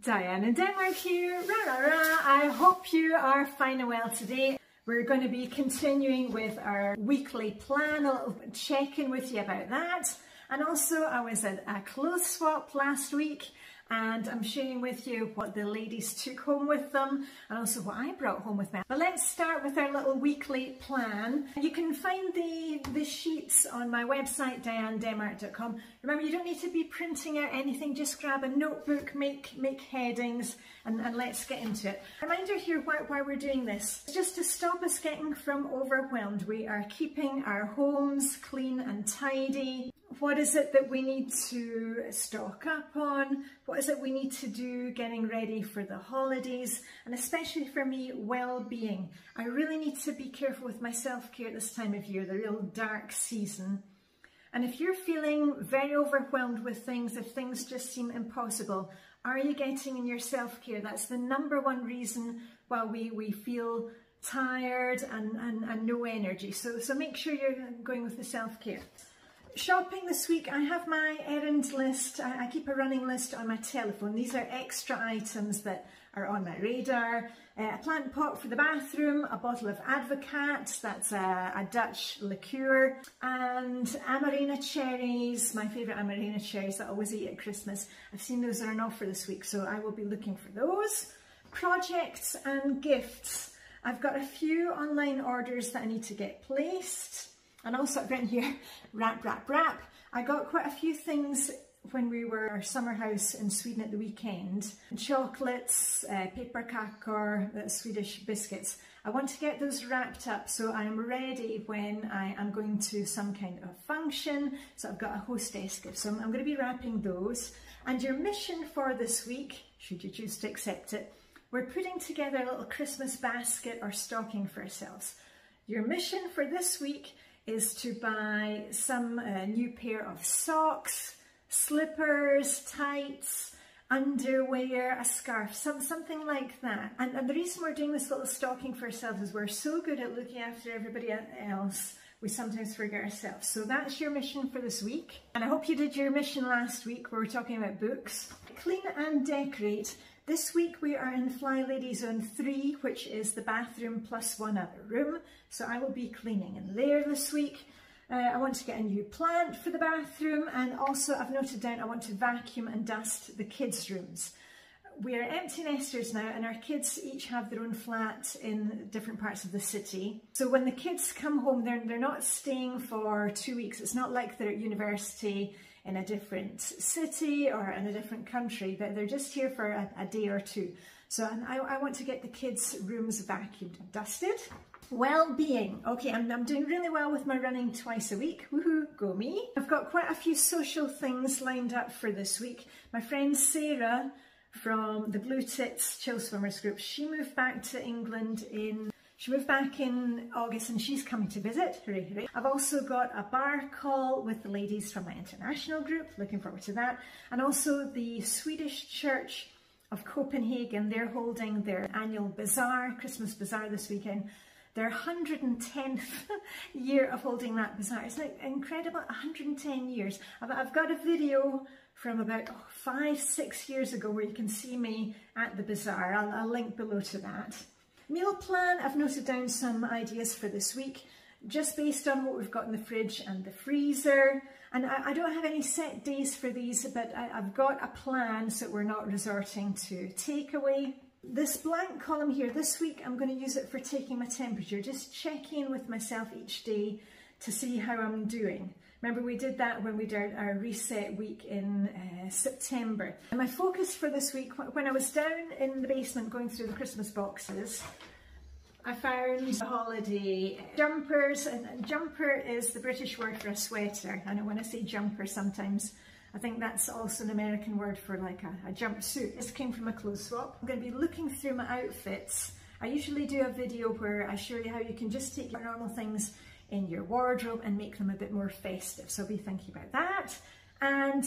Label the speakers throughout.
Speaker 1: Diane in Denmark here. Rah, rah, rah. I hope you are fine and well today. We're going to be continuing with our weekly plan, a little check-in with you about that. And also I was at a clothes swap last week and I'm sharing with you what the ladies took home with them and also what I brought home with me. But let's start with our little weekly plan. You can find the sheets on my website, dianedenmark.com. Remember, you don't need to be printing out anything, just grab a notebook, make headings and let's get into it. Reminder here why we're doing this, just to stop us getting from overwhelmed. We are keeping our homes clean and tidy. What is it that we need to stock up on? What is it we need to do getting ready for the holidays? And especially for me, well-being. I really need to be careful with my self-care this time of year, the real dark season. And if you're feeling very overwhelmed with things, if things just seem impossible, are you getting in your self-care? That's the #1 reason why we feel tired and no energy. So make sure you're going with the self-care. Shopping this week, I have my errand list. I keep a running list on my telephone. These are extra items that are on my radar. A plant pot for the bathroom, a bottle of Advocat, that's a Dutch liqueur, and Amarena cherries, my favourite Amarena cherries that I always eat at Christmas. I've seen those are on offer this week, so I will be looking for those. Projects and gifts. I've got a few online orders that I need to get placed. And also I've written here, wrap, wrap, wrap. I got quite a few things when we were at our summer house in Sweden at the weekend. Chocolates, pepparkakor, Swedish biscuits. I want to get those wrapped up so I am ready when I am going to some kind of function. So I've got a hostess gift. So I'm going to be wrapping those. And your mission for this week, should you choose to accept it, we're putting together a little Christmas basket or stocking for ourselves. Your mission for this week is to buy some new pair of socks, slippers, tights, underwear, a scarf, something like that. And the reason we're doing this little stocking for ourselves is we're so good at looking after everybody else, we sometimes forget ourselves. So that's your mission for this week. And I hope you did your mission last week where we were talking about books. Clean and decorate. This week we are in Flylady Zone 3, which is the bathroom plus one other room. So I will be cleaning in there this week. I want to get a new plant for the bathroom, and also I've noted down I want to vacuum and dust the kids' rooms. We are empty nesters now and our kids each have their own flat in different parts of the city. So when the kids come home, they're not staying for 2 weeks. It's not like they're at university in a different city or in a different country. They're just here for a day or two. So I want to get the kids' rooms vacuumed and dusted. Well-being. Okay, I'm doing really well with my running twice a week. Woohoo, go me. I've got quite a few social things lined up for this week. My friend Sarah from the Blue Tits Chill Swimmers group, she moved back to England She moved back in August and she's coming to visit. Hooray, hooray. I've also got a bar call with the ladies from my international group. Looking forward to that. And also the Swedish Church of Copenhagen. They're holding their annual bazaar, Christmas bazaar this weekend. Their 110th year of holding that bazaar. Isn't it incredible? 110 years. I've got a video from about 5-6 years ago where you can see me at the bazaar. I'll link below to that. Meal plan, I've noted down some ideas for this week, just based on what we've got in the fridge and the freezer. And I don't have any set days for these, but I've got a plan so we're not resorting to takeaway. This blank column here, this week I'm going to use it for taking my temperature, just check in with myself each day to see how I'm doing. Remember, we did that when we did our reset week in September. And my focus for this week, when I was down in the basement going through the Christmas boxes, I found holiday jumpers, and jumper is the British word for a sweater. I know when I say jumper sometimes I think that's also an American word for like a jumpsuit. This came from a clothes swap. I'm going to be looking through my outfits. I usually do a video where I show you how you can just take your normal things in your wardrobe and make them a bit more festive. So I'll be thinking about that. And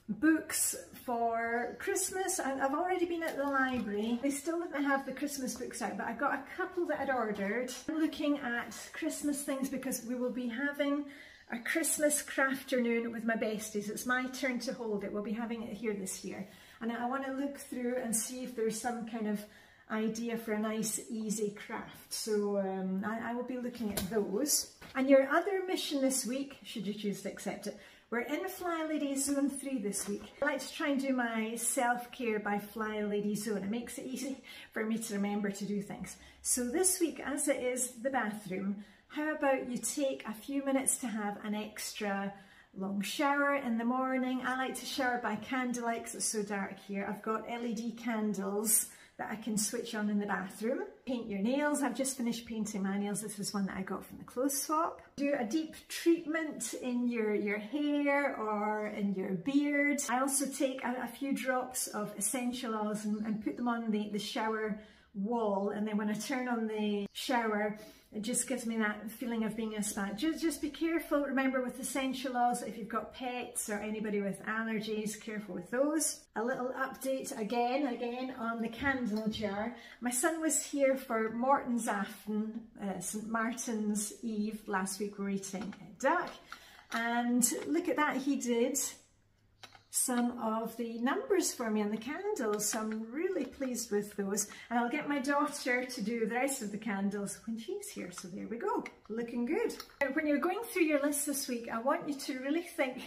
Speaker 1: books for Christmas. I've already been at the library. They still didn't have the Christmas books out, but I got a couple that I'd ordered. I'm looking at Christmas things because we will be having a Christmas crafternoon with my besties. It's my turn to hold it. We'll be having it here this year. and I want to look through and see if there's some kind of idea for a nice easy craft. So I will be looking at those. And your other mission this week, should you choose to accept it, we're in Flylady Zone 3 this week. I like to try and do my self-care by Flylady Zone. It makes it easy for me to remember to do things. So this week, as it is the bathroom, how about you take a few minutes to have an extra long shower in the morning. I like to shower by candlelight because it's so dark here. I've got LED candles that I can switch on in the bathroom. Paint your nails. I've just finished painting my nails. This was one that I got from the clothes swap. Do a deep treatment in your hair or in your beard. I also take a few drops of essential oils and put them on the shower wall, and then when I turn on the shower, it just gives me that feeling of being in a spa. Just be careful, remember, with essential oils, if you've got pets or anybody with allergies, careful with those. A little update again on the candle jar. My son was here for Morton's Afton, St. Martin's Eve. Last week we were eating duck, and look at that, he did some of the numbers for me on the candles, so I'm really pleased with those. And I'll get my daughter to do the rest of the candles when she's here, so there we go, looking good. When you're going through your list this week, I want you to really think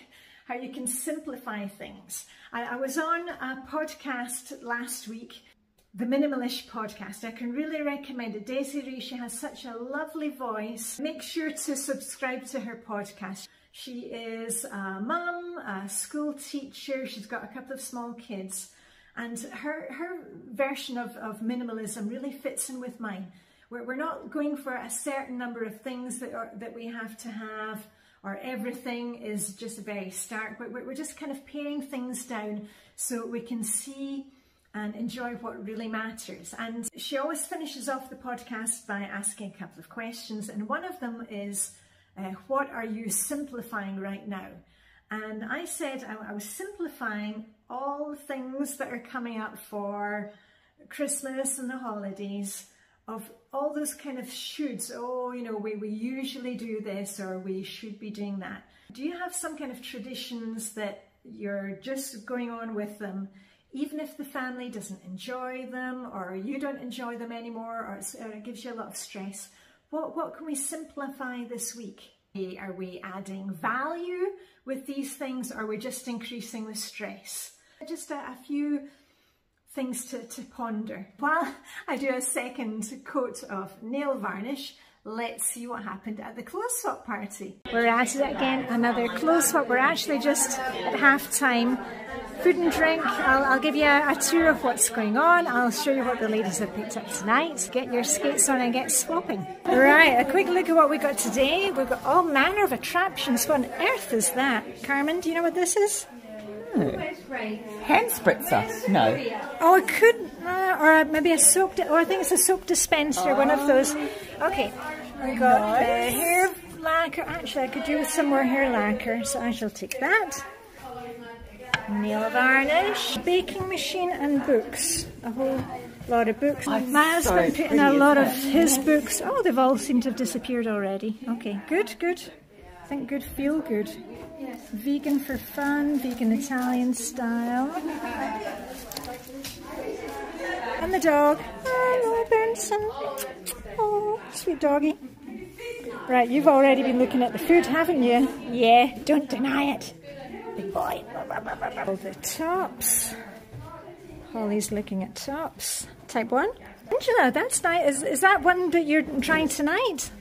Speaker 1: how you can simplify things. I was on a podcast last week, the Minimalist podcast. I can really recommend it. Desirae, she has such a lovely voice. Make sure to subscribe to her podcast. She is a mum, a school teacher, she's got a couple of small kids, and her version of minimalism really fits in with mine. We're not going for a certain number of things that we have to have, or everything is just very stark, but we're just kind of paring things down so we can see and enjoy what really matters. And she always finishes off the podcast by asking a couple of questions, and one of them is, what are you simplifying right now? And I said I was simplifying all the things that are coming up for Christmas and the holidays, of all those kind of shoulds. Oh, you know, we usually do this, or we should be doing that. Do you have some kind of traditions that you're just going on with them, even if the family doesn't enjoy them, or you don't enjoy them anymore, or it gives you a lot of stress? What can we simplify this week? Are we adding value with these things, or are we just increasing the stress? Just a few things to ponder. While I do a second coat of nail varnish, let's see what happened at the clothes swap party. We're at it again, another clothes swap. We're actually just at half time. Food and drink, I'll give you a tour of what's going on. I'll show you what the ladies have picked up tonight. Get your skates on and get swapping. Right, a quick look at what we got today. We've got all manner of attractions. What on earth is that? Carmen, do you know what this is?
Speaker 2: Hand spritzer? No.
Speaker 1: Oh, it could, or maybe a soap, I think it's a soap dispenser, one of those. Okay, we got the hair lacquer. Actually, I could do with some more hair lacquer, so I shall take that. Nail varnish, baking machine, and books. A whole lot of books. My husband put in a lot of his books. Oh, they've all seemed to have disappeared already. Okay, good. Think good, feel good. Vegan for fun, vegan Italian style. And the dog. Hello, Benson. Oh, sweet doggy. Right, you've already been looking at the food, haven't you? Yeah, don't deny it. Big boy. All the tops. Holly's looking at tops. Type 1. Angela, that's nice. Is that one that you're trying tonight?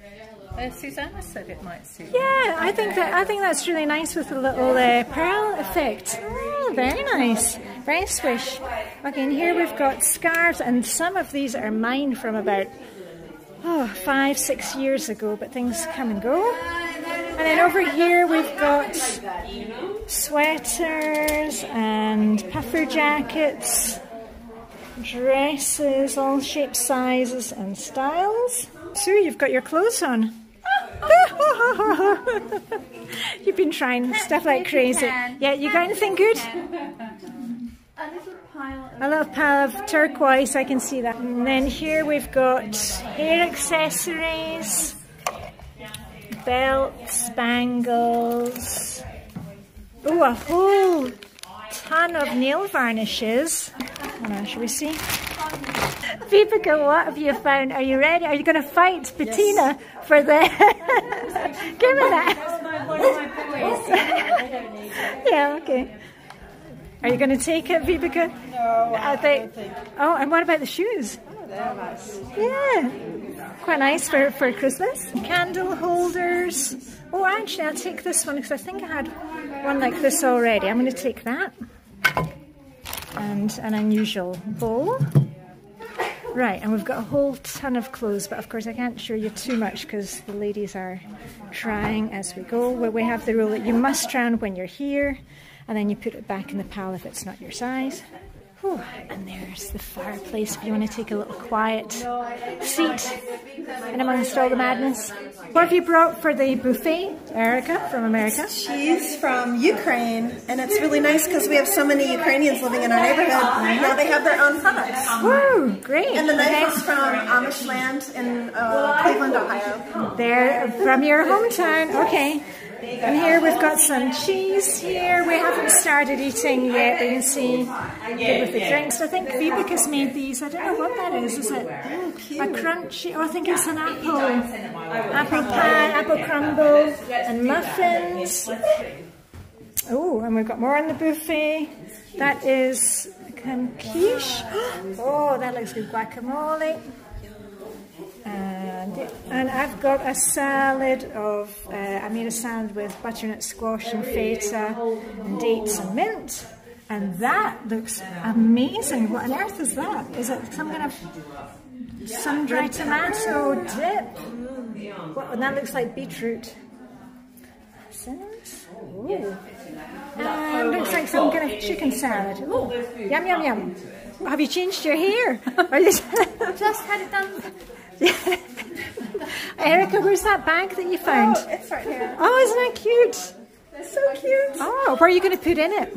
Speaker 2: Susanna said it might suit.
Speaker 1: Yeah, I think that's really nice with the little pearl effect. Oh, very nice. Very swish. Okay, and here we've got scarves, and some of these are mine from about 5-6 years ago, but things come and go. And then over here we've got sweaters and puffer jackets, dresses, all shapes, sizes and styles. Sue, you've got your clothes on. You've been trying stuff like crazy. Yeah, you got anything good? A little pile of turquoise, I can see that. And then here we've got hair accessories, belts, bangles. Oh, a whole ton of nail varnishes. Hold on, shall we see? Vibeke, what have you found? Are you ready? Are you going to fight Bettina for the... Give me that. Yeah, okay. Are you going to take it, Vibeke?
Speaker 3: No,
Speaker 1: I think. Oh, and what about the shoes?
Speaker 3: Oh, they're nice.
Speaker 1: Yeah, quite nice for Christmas. Candle holders. Oh, actually, I'll take this one because I think I had one like this already. I'm going to take that. And an unusual bowl. Right, and we've got a whole ton of clothes, but of course I can't show you too much because the ladies are trying as we go. We have the rule that you must try on when you're here, and then you put it back in the pile if it's not your size. Whew. And there's the fireplace if you want to take a little quiet seat in amongst all the madness. What have you brought for the buffet, Erica, from America?
Speaker 3: She's from Ukraine, and it's really nice because we have so many Ukrainians living in our neighborhood. Now they have their own products.
Speaker 1: Woo, great.
Speaker 3: And the knife is from Amish land in Cleveland, Ohio.
Speaker 1: They're from your hometown, okay. And here we've got some cheese here. We haven't started eating yet, but you can see with the drinks. I think Vibeka's made these. I don't know what that is. Is it a crunchy? Oh, I think it's an apple pie, apple crumble, and muffins. Oh, and we've got more on the buffet. That is quiche. Oh, that looks good. Guacamole. And I've got a salad of, I made a salad with butternut squash and feta and dates and mint. And that looks amazing. What on earth is that? Is it some kind of sun-dried tomato dip? What, and that looks like beetroot. Ooh. And looks like some kind of chicken salad. Ooh. Yum, yum, yum. Have you changed your hair? Or you just had it done? Erica, where's that bag that you found?
Speaker 3: Oh, it's right here.
Speaker 1: Oh, isn't that cute?
Speaker 3: So cute.
Speaker 1: Oh, what are you going to put in it?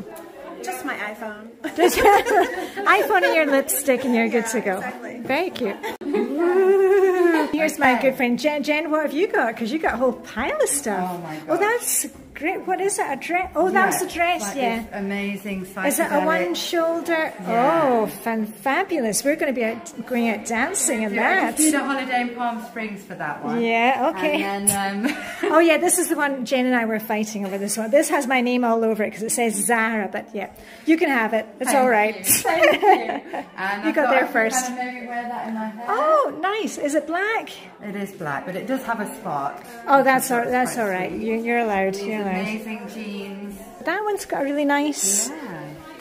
Speaker 3: Just my iPhone.
Speaker 1: iPhone and your lipstick and you're good to go.
Speaker 3: Exactly.
Speaker 1: Very cute. Ooh. Here's my good friend Jen. Jen, what have you got? Because you got a whole pile of stuff.
Speaker 4: Oh my God.
Speaker 1: Oh, that's great. What is it? A dress? Oh, that's a dress,
Speaker 4: like
Speaker 1: yeah.
Speaker 4: Amazing.
Speaker 1: Is it a one shoulder? Yeah. Oh, fabulous. We're going to be going out dancing in that.
Speaker 4: We did a holiday in Palm Springs for that one.
Speaker 1: Yeah, okay.
Speaker 4: And then,
Speaker 1: oh yeah, this is the one Jen and I were fighting over this one. This has my name all over it because it says Zara, but yeah, you can have it. It's all right.
Speaker 4: Thank you. And
Speaker 1: you got there first.
Speaker 4: Kind of maybe wear that in my hair.
Speaker 1: Oh, nice. Is it black?
Speaker 4: It is black, but it does have a spot.
Speaker 1: Oh, that's all right. You're allowed. You're allowed.
Speaker 4: Amazing jeans.
Speaker 1: That one's got a really nice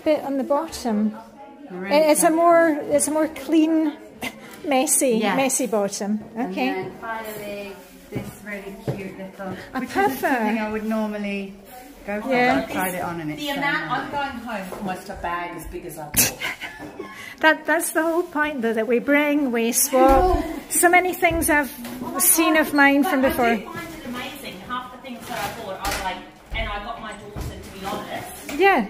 Speaker 1: bit on the bottom.
Speaker 4: Really
Speaker 1: it's a more clean, messy bottom. Okay.
Speaker 4: And then finally, this really cute little, which
Speaker 1: puffer.
Speaker 4: is something I would normally go for.
Speaker 1: Yeah.
Speaker 4: I've tried it on and it's
Speaker 2: The amount I'm going home almost a bag as big as I bought.
Speaker 1: That's the whole point, though, that we bring, we swap. So many things I've seen of mine from before.
Speaker 5: I do find it amazing. Half the things that I bought, I was like, and I got my daughter to be honest.
Speaker 1: Yeah.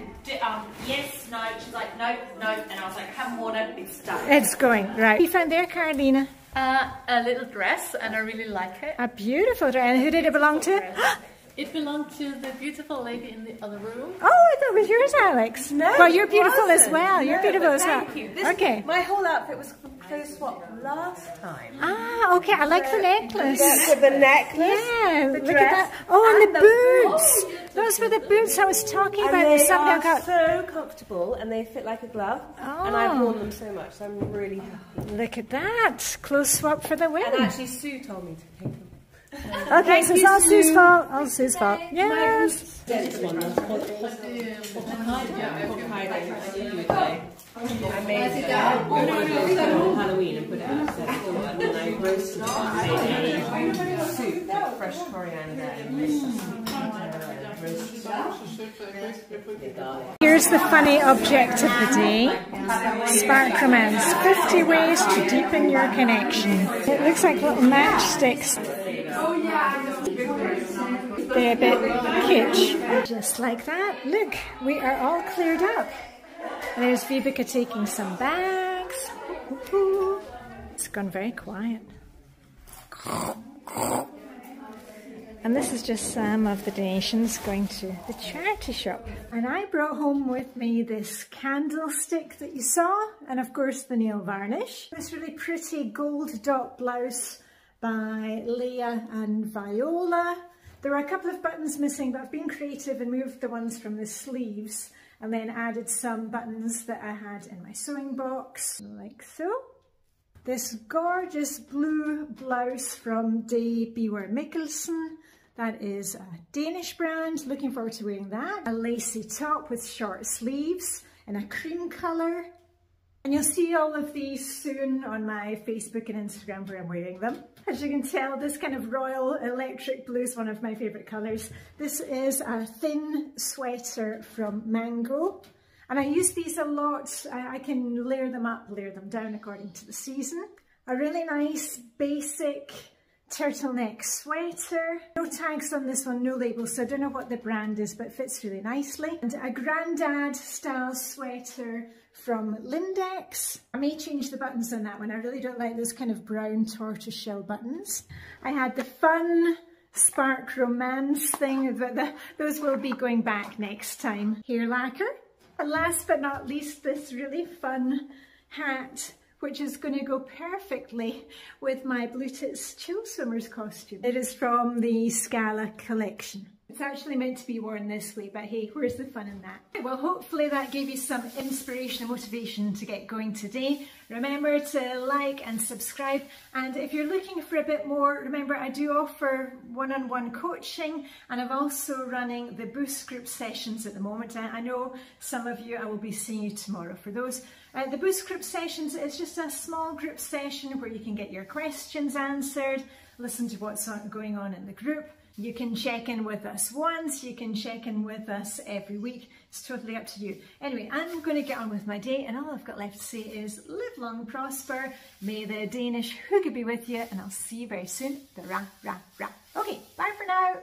Speaker 5: Yes, no. She's like, nope, nope. And I was like, haven't worn it, it's stuck.
Speaker 1: It's going, right. What you found there, Carolina?
Speaker 2: A little dress, and I really like it.
Speaker 1: A beautiful dress. And who did it belong to?
Speaker 2: It belonged to the beautiful lady in the other room.
Speaker 1: Oh, I thought it was yours, Alex.
Speaker 3: No,
Speaker 1: well, you're beautiful
Speaker 3: it
Speaker 1: as
Speaker 3: wasn't.
Speaker 1: well. You're beautiful as well.
Speaker 3: Thank you.
Speaker 1: Okay.
Speaker 3: My whole outfit was clothes swap last time.
Speaker 1: Ah, okay. I like the necklace.
Speaker 3: Yeah, with the necklace.
Speaker 1: Yeah,
Speaker 3: the
Speaker 1: look
Speaker 3: dress,
Speaker 1: at that. Oh, and the boots.
Speaker 3: boots.
Speaker 1: Those were the boots I was talking
Speaker 3: And
Speaker 1: about.
Speaker 3: they
Speaker 1: There's something I
Speaker 3: are
Speaker 1: got.
Speaker 3: so comfortable and they fit like a glove.
Speaker 1: Oh.
Speaker 3: And I've worn them so much, so I'm really happy.
Speaker 1: Look at that. Clothes swap for the win.
Speaker 3: And actually, Sue told me to take them.
Speaker 1: Okay, so it's all Sue's fault. All Sue's fault. Yes.
Speaker 6: I made Halloween and put it out and then I roasted it and made a soup with fresh coriander and
Speaker 1: Here's the funny object of the day. Spark Romance. 50 ways to deepen your connection. It looks like little matchsticks. They're a bit kitsch. Just like that. Look, we are all cleared up. And there's Vibeke taking some bags. It's gone very quiet. And this is just some of the donations going to the charity shop. And I brought home with me this candlestick that you saw, and of course the nail varnish. This really pretty gold dot blouse by Leah and Viola. There were a couple of buttons missing, but I've been creative and moved the ones from the sleeves and then added some buttons that I had in my sewing box, like so. This gorgeous blue blouse from De Biwer Mikkelsen. That is a Danish brand, looking forward to wearing that. A lacy top with short sleeves in a cream colour. And you'll see all of these soon on my Facebook and Instagram where I'm wearing them. As you can tell, this kind of royal electric blue is one of my favourite colours. This is a thin sweater from Mango. And I use these a lot. I can layer them up, layer them down according to the season. A really nice basic turtleneck sweater. No tags on this one, no labels, so I don't know what the brand is, but it fits really nicely. And a grandad style sweater from Lindex. I may change the buttons on that one. I really don't like those kind of brown tortoiseshell buttons. I had the fun Spark Romance thing, but those will be going back next time. Hair lacquer. And last but not least, this really fun hat, which is going to go perfectly with my Blue Tits Chill Swimmers costume. It is from the Scala collection. It's actually meant to be worn this way, but hey, where's the fun in that? Well, hopefully that gave you some inspiration and motivation to get going today. Remember to like and subscribe, and if you're looking for a bit more, remember I do offer one-on-one coaching, and I'm also running the Boost group sessions at the moment. I know some of you, I will be seeing you tomorrow for those. The Boost group sessions is just a small group session where you can get your questions answered, listen to what's going on in the group. You can check in with us once, you can check in with us every week. It's totally up to you. Anyway, I'm going to get on with my day, and all I've got left to say is live long, prosper. May the Danish Hygge be with you, and I'll see you very soon. The ra, ra, ra. Okay, bye for now.